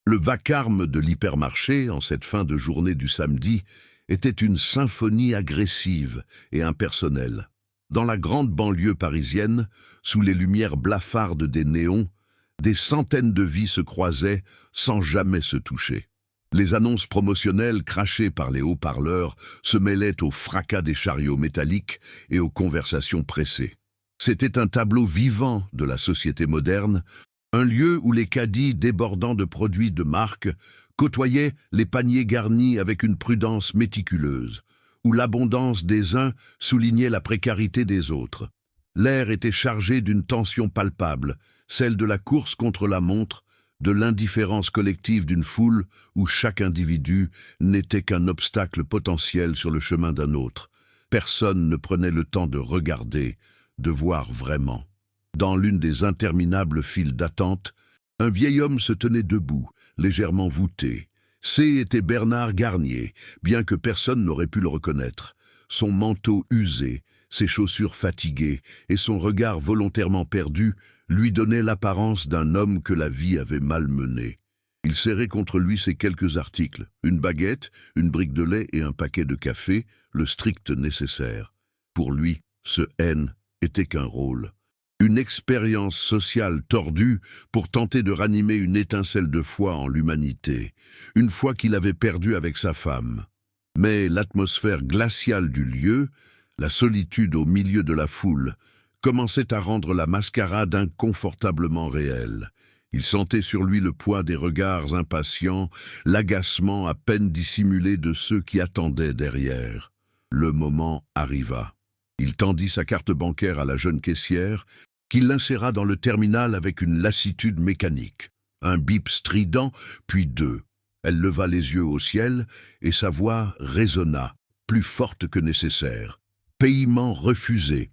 Le vacarme de l'hypermarché, en cette fin de journée du samedi, était une symphonie agressive et impersonnelle. Dans la grande banlieue parisienne, sous les lumières blafardes des néons, des centaines de vies se croisaient sans jamais se toucher. Les annonces promotionnelles crachées par les haut-parleurs se mêlaient au fracas des chariots métalliques et aux conversations pressées. C'était un tableau vivant de la société moderne, un lieu où les caddies débordant de produits de marque côtoyaient les paniers garnis avec une prudence méticuleuse, où l'abondance des uns soulignait la précarité des autres. L'air était chargé d'une tension palpable, celle de la course contre la montre, de l'indifférence collective d'une foule où chaque individu n'était qu'un obstacle potentiel sur le chemin d'un autre. Personne ne prenait le temps de regarder, de voir vraiment. Dans l'une des interminables files d'attente, un vieil homme se tenait debout, légèrement voûté. C'était Bernard Garnier, bien que personne n'aurait pu le reconnaître. Son manteau usé, ses chaussures fatiguées et son regard volontairement perdu lui donnaient l'apparence d'un homme que la vie avait malmené. Il serrait contre lui ses quelques articles, une baguette, une brique de lait et un paquet de café, le strict nécessaire. Pour lui, ce haine était qu'un rôle. Une expérience sociale tordue pour tenter de ranimer une étincelle de foi en l'humanité, une foi qu'il avait perdue avec sa femme. Mais l'atmosphère glaciale du lieu, la solitude au milieu de la foule, commençait à rendre la mascarade inconfortablement réelle. Il sentait sur lui le poids des regards impatients, l'agacement à peine dissimulé de ceux qui attendaient derrière. Le moment arriva. Il tendit sa carte bancaire à la jeune caissière, qui l'inséra dans le terminal avec une lassitude mécanique. Un bip strident, puis deux. Elle leva les yeux au ciel, et sa voix résonna, plus forte que nécessaire. Paiement refusé.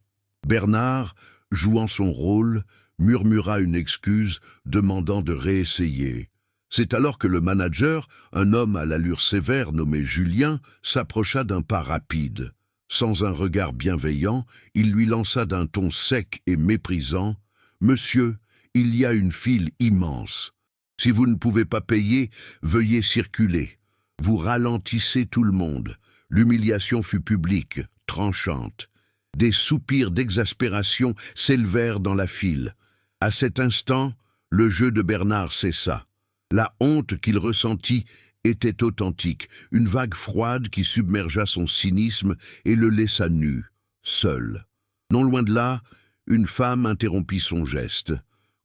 Bernard, jouant son rôle, murmura une excuse, demandant de réessayer. C'est alors que le manager, un homme à l'allure sévère nommé Julien, s'approcha d'un pas rapide. Sans un regard bienveillant, il lui lança d'un ton sec et méprisant « Monsieur, il y a une file immense. Si vous ne pouvez pas payer, veuillez circuler. Vous ralentissez tout le monde. » L'humiliation fut publique, tranchante. Des soupirs d'exaspération s'élevèrent dans la file. À cet instant, le jeu de Bernard cessa. La honte qu'il ressentit était authentique, une vague froide qui submergea son cynisme et le laissa nu, seul. Non loin de là, une femme interrompit son geste.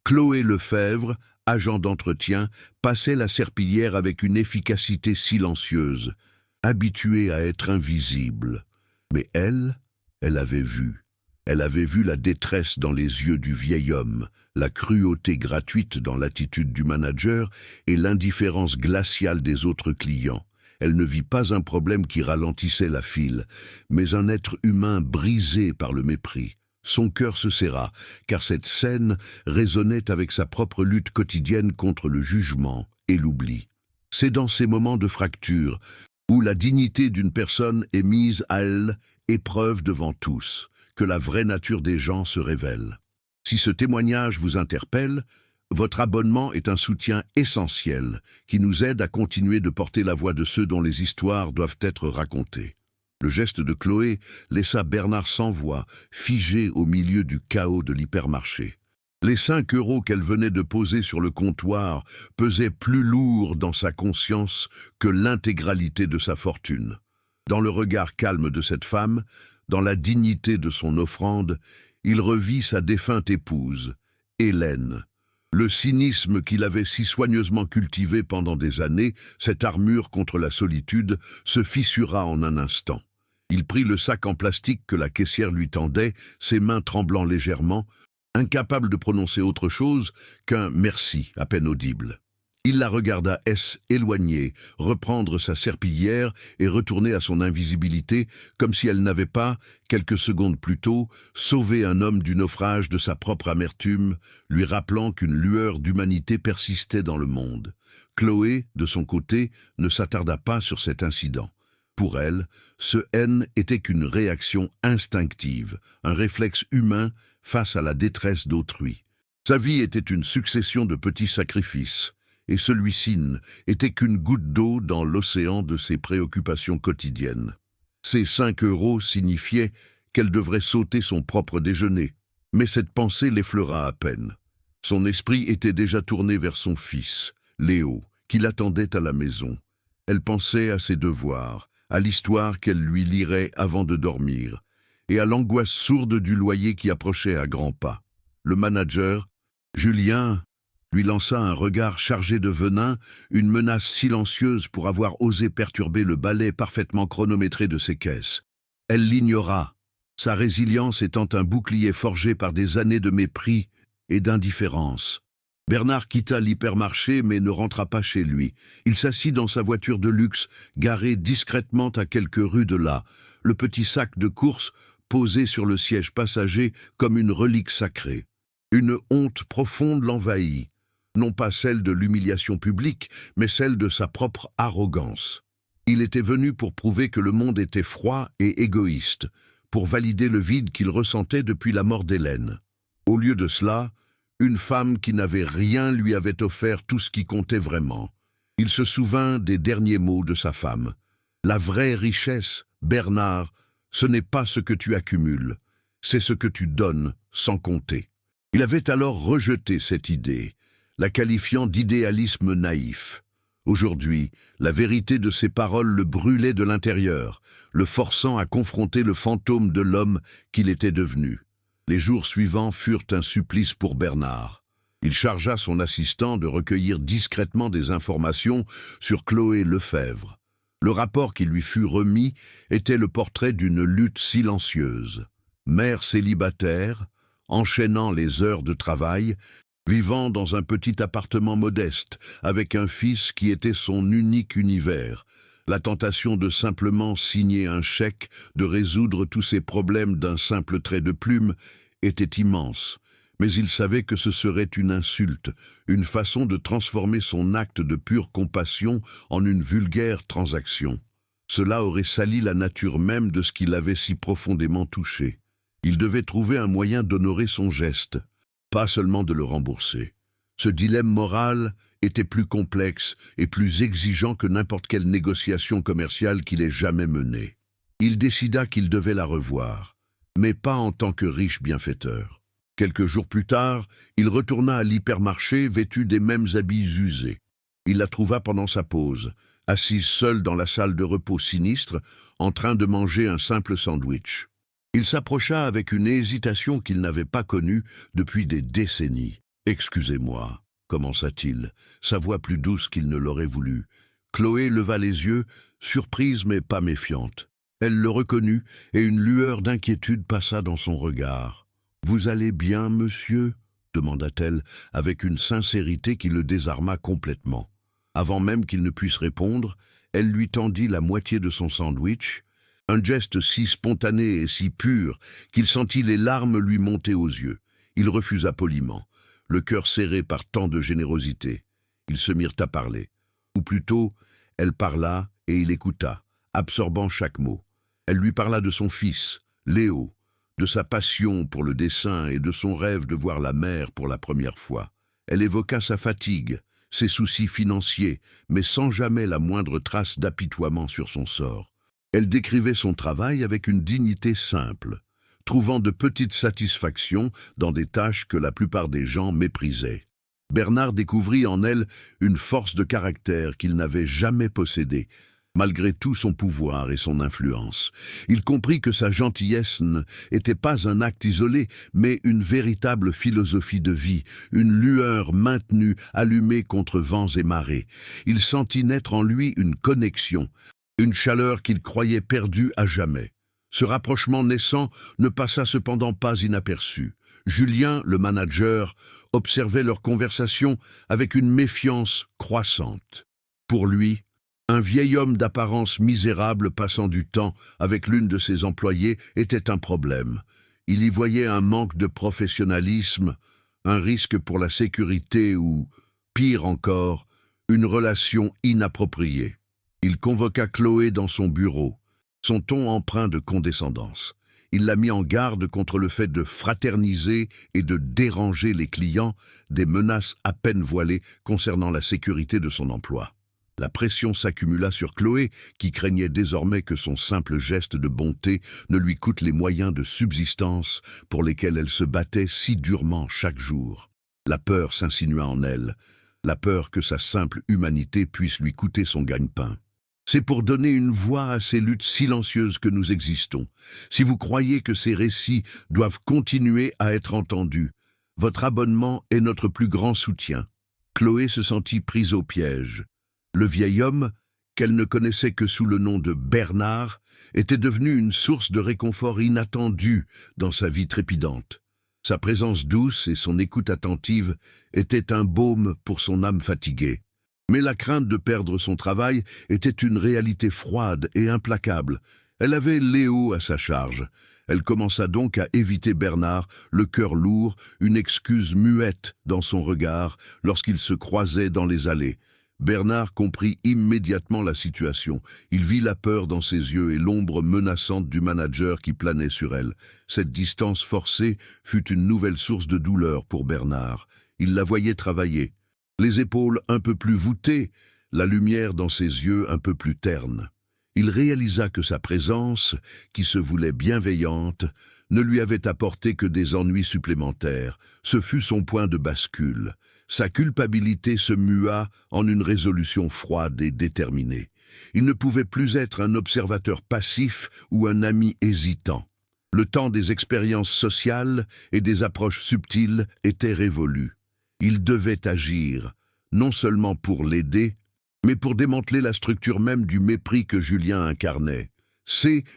Chloé Lefebvre, agent d'entretien, passait la serpillière avec une efficacité silencieuse, habituée à être invisible. Mais elle avait vu. Elle avait vu la détresse dans les yeux du vieil homme, la cruauté gratuite dans l'attitude du manager et l'indifférence glaciale des autres clients. Elle ne vit pas un problème qui ralentissait la file, mais un être humain brisé par le mépris. Son cœur se serra, car cette scène résonnait avec sa propre lutte quotidienne contre le jugement et l'oubli. C'est dans ces moments de fracture, où la dignité d'une personne est mise à l'épreuve devant tous, que la vraie nature des gens se révèle. Si ce témoignage vous interpelle, votre abonnement est un soutien essentiel qui nous aide à continuer de porter la voix de ceux dont les histoires doivent être racontées. Le geste de Chloé laissa Bernard sans voix, figé au milieu du chaos de l'hypermarché. Les 5 € qu'elle venait de poser sur le comptoir pesaient plus lourd dans sa conscience que l'intégralité de sa fortune. Dans le regard calme de cette femme, dans la dignité de son offrande, il revit sa défunte épouse, Hélène. Le cynisme qu'il avait si soigneusement cultivé pendant des années, cette armure contre la solitude, se fissura en un instant. Il prit le sac en plastique que la caissière lui tendait, ses mains tremblant légèrement, incapable de prononcer autre chose qu'un « merci » à peine audible. Il la regarda éloigner, reprendre sa serpillière et retourner à son invisibilité, comme si elle n'avait pas, quelques secondes plus tôt, sauvé un homme du naufrage de sa propre amertume, lui rappelant qu'une lueur d'humanité persistait dans le monde. Chloé, de son côté, ne s'attarda pas sur cet incident. Pour elle, ce haine était qu'une réaction instinctive, un réflexe humain face à la détresse d'autrui. Sa vie était une succession de petits sacrifices, et celui-ci n'était qu'une goutte d'eau dans l'océan de ses préoccupations quotidiennes. Ces 5 euros signifiaient qu'elle devrait sauter son propre déjeuner, mais cette pensée l'effleura à peine. Son esprit était déjà tourné vers son fils, Léo, qui l'attendait à la maison. Elle pensait à ses devoirs, à l'histoire qu'elle lui lirait avant de dormir, et à l'angoisse sourde du loyer qui approchait à grands pas. Le manager, Julien, lui lança un regard chargé de venin, une menace silencieuse pour avoir osé perturber le balai parfaitement chronométré de ses caisses. Elle l'ignora, sa résilience étant un bouclier forgé par des années de mépris et d'indifférence. Bernard quitta l'hypermarché mais ne rentra pas chez lui. Il s'assit dans sa voiture de luxe, garée discrètement à quelques rues de là, le petit sac de course posé sur le siège passager comme une relique sacrée. Une honte profonde l'envahit, non pas celle de l'humiliation publique, mais celle de sa propre arrogance. Il était venu pour prouver que le monde était froid et égoïste, pour valider le vide qu'il ressentait depuis la mort d'Hélène. Au lieu de cela, une femme qui n'avait rien lui avait offert tout ce qui comptait vraiment. Il se souvint des derniers mots de sa femme. « La vraie richesse, Bernard, ce n'est pas ce que tu accumules, c'est ce que tu donnes sans compter. » Il avait alors rejeté cette idée, la qualifiant d'idéalisme naïf. Aujourd'hui, la vérité de ses paroles le brûlait de l'intérieur, le forçant à confronter le fantôme de l'homme qu'il était devenu. Les jours suivants furent un supplice pour Bernard. Il chargea son assistant de recueillir discrètement des informations sur Chloé Lefebvre. Le rapport qui lui fut remis était le portrait d'une lutte silencieuse. Mère célibataire, enchaînant les heures de travail, vivant dans un petit appartement modeste, avec un fils qui était son unique univers, la tentation de simplement signer un chèque, de résoudre tous ses problèmes d'un simple trait de plume, était immense. Mais il savait que ce serait une insulte, une façon de transformer son acte de pure compassion en une vulgaire transaction. Cela aurait sali la nature même de ce qui l'avait si profondément touché. Il devait trouver un moyen d'honorer son geste, pas seulement de le rembourser. Ce dilemme moral était plus complexe et plus exigeant que n'importe quelle négociation commerciale qu'il ait jamais menée. Il décida qu'il devait la revoir, mais pas en tant que riche bienfaiteur. Quelques jours plus tard, il retourna à l'hypermarché vêtu des mêmes habits usés. Il la trouva pendant sa pause, assise seule dans la salle de repos sinistre, en train de manger un simple sandwich. Il s'approcha avec une hésitation qu'il n'avait pas connue depuis des décennies. « Excusez-moi », commença-t-il, sa voix plus douce qu'il ne l'aurait voulu. Chloé leva les yeux, surprise mais pas méfiante. Elle le reconnut et une lueur d'inquiétude passa dans son regard. « Vous allez bien, monsieur ?» demanda-t-elle avec une sincérité qui le désarma complètement. Avant même qu'il ne puisse répondre, elle lui tendit la moitié de son sandwich, un geste si spontané et si pur qu'il sentit les larmes lui monter aux yeux. Il refusa poliment, le cœur serré par tant de générosité. Ils se mirent à parler. Ou plutôt, elle parla et il écouta, absorbant chaque mot. Elle lui parla de son fils, Léo, de sa passion pour le dessin et de son rêve de voir la mer pour la première fois. Elle évoqua sa fatigue, ses soucis financiers, mais sans jamais la moindre trace d'apitoiement sur son sort. Elle décrivait son travail avec une dignité simple, trouvant de petites satisfactions dans des tâches que la plupart des gens méprisaient. Bernard découvrit en elle une force de caractère qu'il n'avait jamais possédée, malgré tout son pouvoir et son influence. Il comprit que sa gentillesse n'était pas un acte isolé, mais une véritable philosophie de vie, une lueur maintenue, allumée contre vents et marées. Il sentit naître en lui une connexion, une chaleur qu'il croyait perdue à jamais. Ce rapprochement naissant ne passa cependant pas inaperçu. Julien, le manager, observait leur conversation avec une méfiance croissante. Pour lui, un vieil homme d'apparence misérable passant du temps avec l'une de ses employées était un problème. Il y voyait un manque de professionnalisme, un risque pour la sécurité ou, pire encore, une relation inappropriée. Il convoqua Chloé dans son bureau, son ton empreint de condescendance. Il l'a mis en garde contre le fait de fraterniser et de déranger les clients, des menaces à peine voilées concernant la sécurité de son emploi. La pression s'accumula sur Chloé, qui craignait désormais que son simple geste de bonté ne lui coûte les moyens de subsistance pour lesquels elle se battait si durement chaque jour. La peur s'insinua en elle, la peur que sa simple humanité puisse lui coûter son gagne-pain. C'est pour donner une voix à ces luttes silencieuses que nous existons. Si vous croyez que ces récits doivent continuer à être entendus, votre abonnement est notre plus grand soutien. Chloé se sentit prise au piège. Le vieil homme, qu'elle ne connaissait que sous le nom de Bernard, était devenu une source de réconfort inattendu dans sa vie trépidante. Sa présence douce et son écoute attentive étaient un baume pour son âme fatiguée. Mais la crainte de perdre son travail était une réalité froide et implacable. Elle avait Léo à sa charge. Elle commença donc à éviter Bernard, le cœur lourd, une excuse muette dans son regard lorsqu'ils se croisaient dans les allées. Bernard comprit immédiatement la situation. Il vit la peur dans ses yeux et l'ombre menaçante du manager qui planait sur elle. Cette distance forcée fut une nouvelle source de douleur pour Bernard. Il la voyait travailler. Les épaules un peu plus voûtées, la lumière dans ses yeux un peu plus terne. Il réalisa que sa présence, qui se voulait bienveillante, ne lui avait apporté que des ennuis supplémentaires. Ce fut son point de bascule. Sa culpabilité se mua en une résolution froide et déterminée. Il ne pouvait plus être un observateur passif ou un ami hésitant. Le temps des expériences sociales et des approches subtiles était révolu. Il devait agir, non seulement pour l'aider, mais pour démanteler la structure même du mépris que Julien incarnait.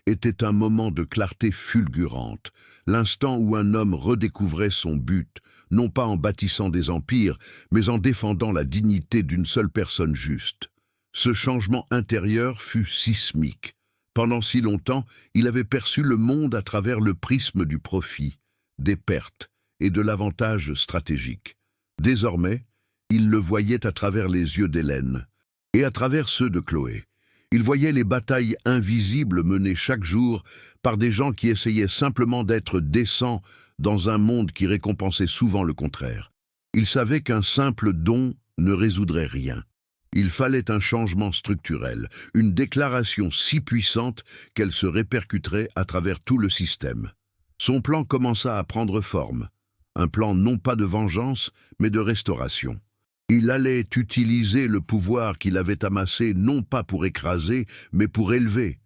Était un moment de clarté fulgurante, l'instant où un homme redécouvrait son but, non pas en bâtissant des empires, mais en défendant la dignité d'une seule personne juste. Ce changement intérieur fut sismique. Pendant si longtemps, il avait perçu le monde à travers le prisme du profit, des pertes et de l'avantage stratégique. Désormais, il le voyait à travers les yeux d'Hélène et à travers ceux de Chloé. Il voyait les batailles invisibles menées chaque jour par des gens qui essayaient simplement d'être décents dans un monde qui récompensait souvent le contraire. Il savait qu'un simple don ne résoudrait rien. Il fallait un changement structurel, une déclaration si puissante qu'elle se répercuterait à travers tout le système. Son plan commença à prendre forme. Un plan non pas de vengeance, mais de restauration. Il allait utiliser le pouvoir qu'il avait amassé non pas pour écraser, mais pour élever.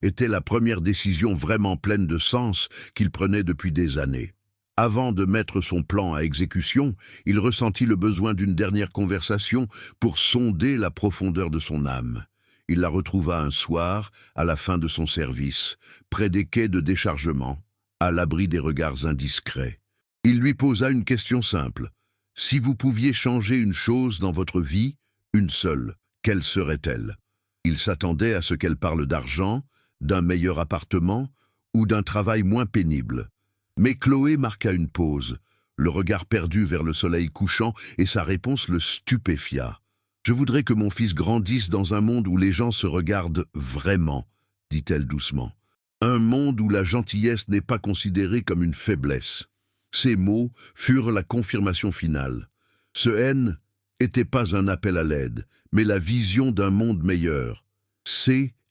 Était la première décision vraiment pleine de sens qu'il prenait depuis des années. Avant de mettre son plan à exécution, il ressentit le besoin d'une dernière conversation pour sonder la profondeur de son âme. Il la retrouva un soir, à la fin de son service, près des quais de déchargement, à l'abri des regards indiscrets. Il lui posa une question simple. Si vous pouviez changer une chose dans votre vie, une seule, quelle serait-elle? Il s'attendait à ce qu'elle parle d'argent, d'un meilleur appartement ou d'un travail moins pénible. Mais Chloé marqua une pause, le regard perdu vers le soleil couchant, et sa réponse le stupéfia. « Je voudrais que mon fils grandisse dans un monde où les gens se regardent vraiment, » dit-elle doucement. « Un monde où la gentillesse n'est pas considérée comme une faiblesse. » Ces mots furent la confirmation finale. Ce haine n'était pas un appel à l'aide, mais la vision d'un monde meilleur.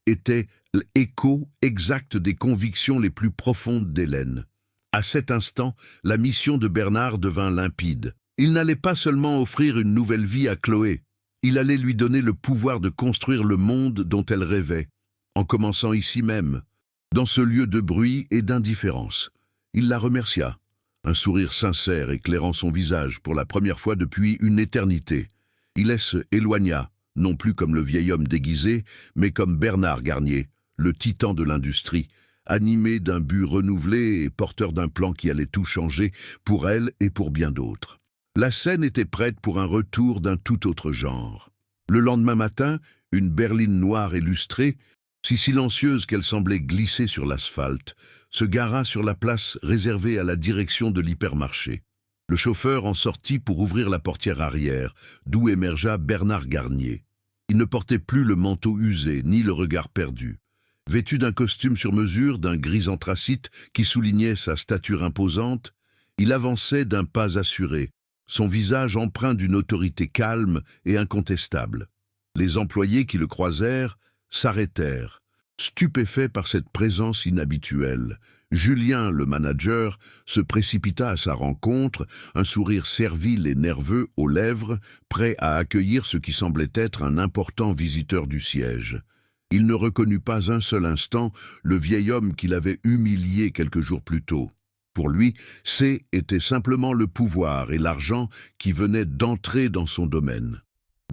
Était l'écho exact des convictions les plus profondes d'Hélène. À cet instant, la mission de Bernard devint limpide. Il n'allait pas seulement offrir une nouvelle vie à Chloé, il allait lui donner le pouvoir de construire le monde dont elle rêvait, en commençant ici même, dans ce lieu de bruit et d'indifférence. Il la remercia. Un sourire sincère éclairant son visage pour la première fois depuis une éternité. Il se éloigna, non plus comme le vieil homme déguisé, mais comme Bernard Garnier, le titan de l'industrie, animé d'un but renouvelé et porteur d'un plan qui allait tout changer pour elle et pour bien d'autres. La scène était prête pour un retour d'un tout autre genre. Le lendemain matin, une berline noire et lustrée, si silencieuse qu'elle semblait glisser sur l'asphalte, se gara sur la place réservée à la direction de l'hypermarché. Le chauffeur en sortit pour ouvrir la portière arrière, d'où émergea Bernard Garnier. Il ne portait plus le manteau usé, ni le regard perdu. Vêtu d'un costume sur mesure, d'un gris anthracite qui soulignait sa stature imposante, il avançait d'un pas assuré, son visage empreint d'une autorité calme et incontestable. Les employés qui le croisèrent s'arrêtèrent, stupéfaits par cette présence inhabituelle. Julien, le manager, se précipita à sa rencontre, un sourire servile et nerveux aux lèvres, prêt à accueillir ce qui semblait être un important visiteur du siège. Il ne reconnut pas un seul instant le vieil homme qu'il avait humilié quelques jours plus tôt. Pour lui, était simplement le pouvoir et l'argent qui venaient d'entrer dans son domaine.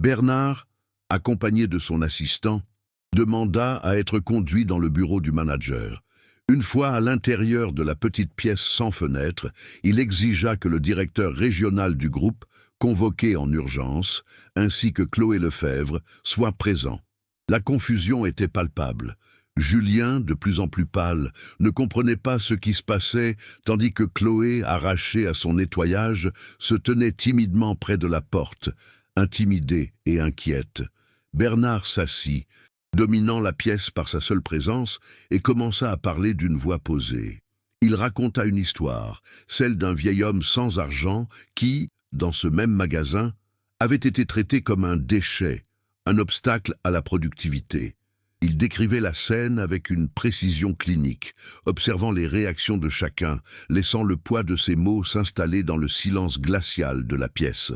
Bernard, accompagné de son assistant, demanda à être conduit dans le bureau du manager. Une fois à l'intérieur de la petite pièce sans fenêtre, il exigea que le directeur régional du groupe, convoqué en urgence, ainsi que Chloé Lefebvre, soient présents. La confusion était palpable. Julien, de plus en plus pâle, ne comprenait pas ce qui se passait, tandis que Chloé, arrachée à son nettoyage, se tenait timidement près de la porte, intimidée et inquiète. Bernard s'assit, dominant la pièce par sa seule présence, et commença à parler d'une voix posée. Il raconta une histoire, celle d'un vieil homme sans argent qui, dans ce même magasin, avait été traité comme un déchet, un obstacle à la productivité. Il décrivait la scène avec une précision clinique, observant les réactions de chacun, laissant le poids de ses mots s'installer dans le silence glacial de la pièce.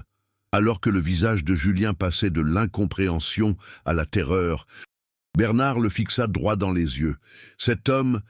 Alors que le visage de Julien passait de l'incompréhension à la terreur, Bernard le fixa droit dans les yeux. « Cet homme,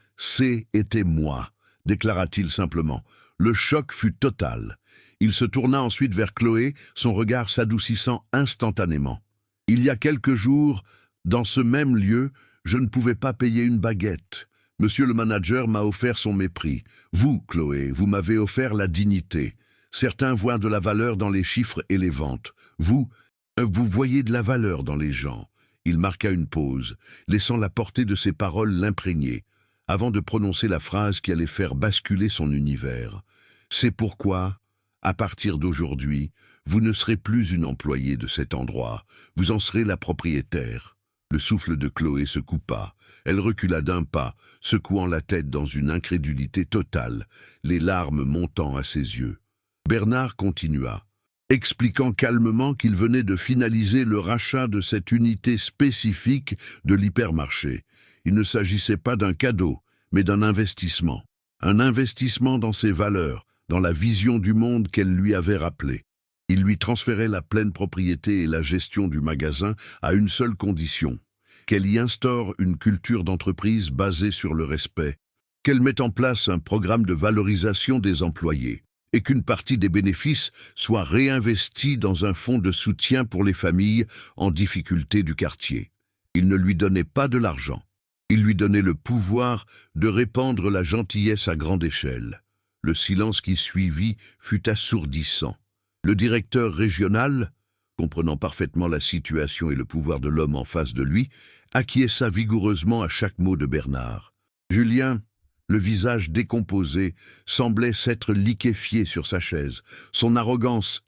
était moi », déclara-t-il simplement. Le choc fut total. Il se tourna ensuite vers Chloé, son regard s'adoucissant instantanément. « Il y a quelques jours, dans ce même lieu, je ne pouvais pas payer une baguette. Monsieur le manager m'a offert son mépris. Vous, Chloé, vous m'avez offert la dignité. Certains voient de la valeur dans les chiffres et les ventes. Vous voyez de la valeur dans les gens. » Il marqua une pause, laissant la portée de ses paroles l'imprégner, avant de prononcer la phrase qui allait faire basculer son univers. « C'est pourquoi, à partir d'aujourd'hui, vous ne serez plus une employée de cet endroit, vous en serez la propriétaire. » Le souffle de Chloé se coupa. Elle recula d'un pas, secouant la tête dans une incrédulité totale, les larmes montant à ses yeux. Bernard continua, expliquant calmement qu'il venait de finaliser le rachat de cette unité spécifique de l'hypermarché. Il ne s'agissait pas d'un cadeau, mais d'un investissement. Un investissement dans ses valeurs, dans la vision du monde qu'elle lui avait rappelée. Il lui transférait la pleine propriété et la gestion du magasin à une seule condition, qu'elle y instaure une culture d'entreprise basée sur le respect, qu'elle mette en place un programme de valorisation des employés, et qu'une partie des bénéfices soit réinvestie dans un fonds de soutien pour les familles en difficulté du quartier. Il ne lui donnait pas de l'argent. Il lui donnait le pouvoir de répandre la gentillesse à grande échelle. Le silence qui suivit fut assourdissant. Le directeur régional, comprenant parfaitement la situation et le pouvoir de l'homme en face de lui, acquiesça vigoureusement à chaque mot de Bernard. Julien, le visage décomposé, semblait s'être liquéfié sur sa chaise, son arrogance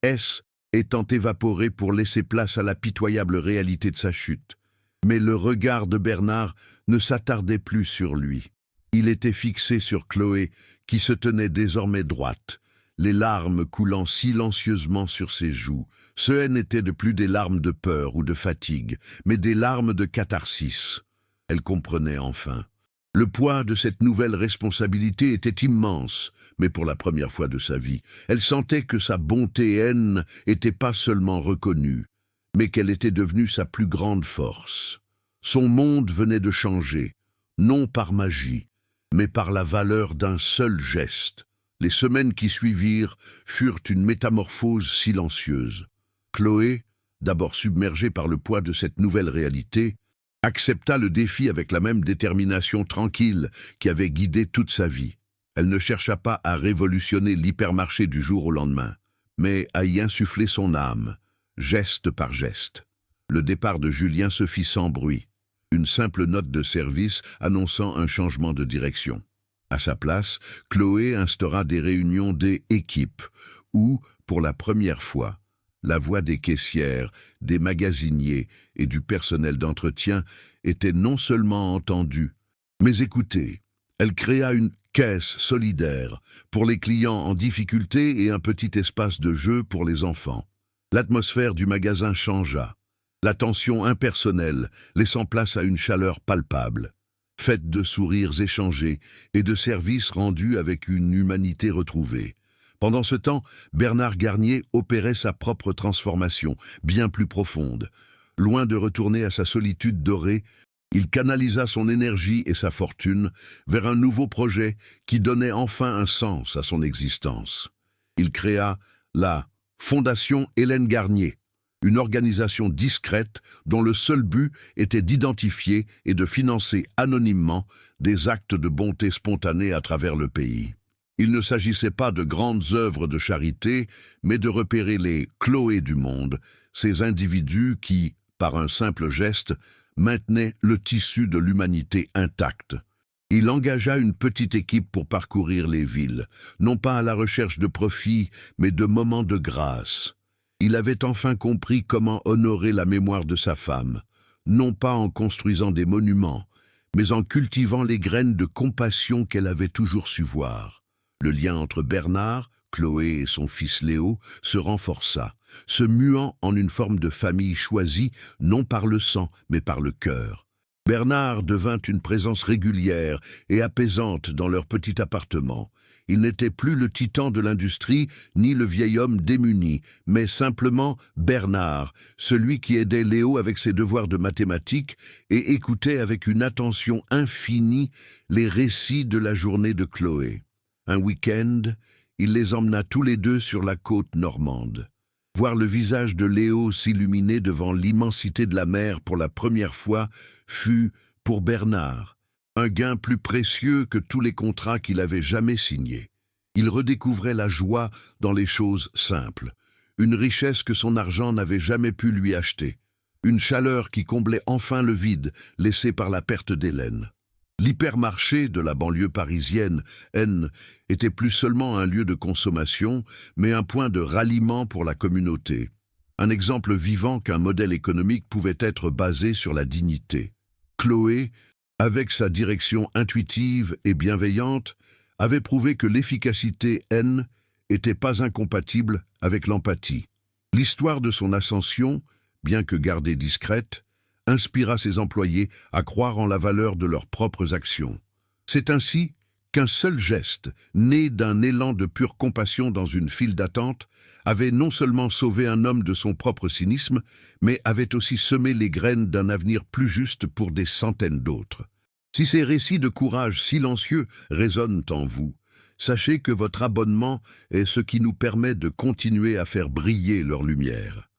étant évaporée pour laisser place à la pitoyable réalité de sa chute. Mais le regard de Bernard ne s'attardait plus sur lui. Il était fixé sur Chloé, qui se tenait désormais droite, les larmes coulant silencieusement sur ses joues. Ce n'étaient de plus des larmes de peur ou de fatigue, mais des larmes de catharsis. Elle comprenait enfin. Le poids de cette nouvelle responsabilité était immense, mais pour la première fois de sa vie, elle sentait que sa bonté et haine n'étaient pas seulement reconnues, mais qu'elle était devenue sa plus grande force. Son monde venait de changer, non par magie, mais par la valeur d'un seul geste. Les semaines qui suivirent furent une métamorphose silencieuse. Chloé, d'abord submergée par le poids de cette nouvelle réalité, accepta le défi avec la même détermination tranquille qui avait guidé toute sa vie. Elle ne chercha pas à révolutionner l'hypermarché du jour au lendemain, mais à y insuffler son âme, geste par geste. Le départ de Julien se fit sans bruit, une simple note de service annonçant un changement de direction. À sa place, Chloé instaura des réunions des équipes où, pour la première fois, la voix des caissières, des magasiniers et du personnel d'entretien était non seulement entendue, Mais écoutez, elle créa une caisse solidaire pour les clients en difficulté et un petit espace de jeu pour les enfants. L'atmosphère du magasin changea. L'attention impersonnelle, laissant place à une chaleur palpable, faite de sourires échangés et de services rendus avec une humanité retrouvée. Pendant ce temps, Bernard Garnier opérait sa propre transformation, bien plus profonde. Loin de retourner à sa solitude dorée, il canalisa son énergie et sa fortune vers un nouveau projet qui donnait enfin un sens à son existence. Il créa la Fondation Hélène Garnier, une organisation discrète dont le seul but était d'identifier et de financer anonymement des actes de bonté spontanés à travers le pays. Il ne s'agissait pas de grandes œuvres de charité, mais de repérer les Chloé du monde, ces individus qui, par un simple geste, maintenaient le tissu de l'humanité intact. Il engagea une petite équipe pour parcourir les villes, non pas à la recherche de profit, mais de moments de grâce. Il avait enfin compris comment honorer la mémoire de sa femme, non pas en construisant des monuments, mais en cultivant les graines de compassion qu'elle avait toujours su voir. Le lien entre Bernard, Chloé et son fils Léo se renforça, se muant en une forme de famille choisie, non par le sang, mais par le cœur. Bernard devint une présence régulière et apaisante dans leur petit appartement. Il n'était plus le titan de l'industrie, ni le vieil homme démuni, mais simplement Bernard, celui qui aidait Léo avec ses devoirs de mathématiques et écoutait avec une attention infinie les récits de la journée de Chloé. Un week-end, il les emmena tous les deux sur la côte normande. Voir le visage de Léo s'illuminer devant l'immensité de la mer pour la première fois fut, pour Bernard, un gain plus précieux que tous les contrats qu'il avait jamais signés. Il redécouvrait la joie dans les choses simples, une richesse que son argent n'avait jamais pu lui acheter, une chaleur qui comblait enfin le vide laissé par la perte d'Hélène. L'hypermarché de la banlieue parisienne, N, était plus seulement un lieu de consommation, mais un point de ralliement pour la communauté. Un exemple vivant qu'un modèle économique pouvait être basé sur la dignité. Chloé, avec sa direction intuitive et bienveillante, avait prouvé que l'efficacité N n'était pas incompatible avec l'empathie. L'histoire de son ascension, bien que gardée discrète, inspira ses employés à croire en la valeur de leurs propres actions. C'est ainsi qu'un seul geste, né d'un élan de pure compassion dans une file d'attente, avait non seulement sauvé un homme de son propre cynisme, mais avait aussi semé les graines d'un avenir plus juste pour des centaines d'autres. Si ces récits de courage silencieux résonnent en vous, sachez que votre abonnement est ce qui nous permet de continuer à faire briller leur lumière.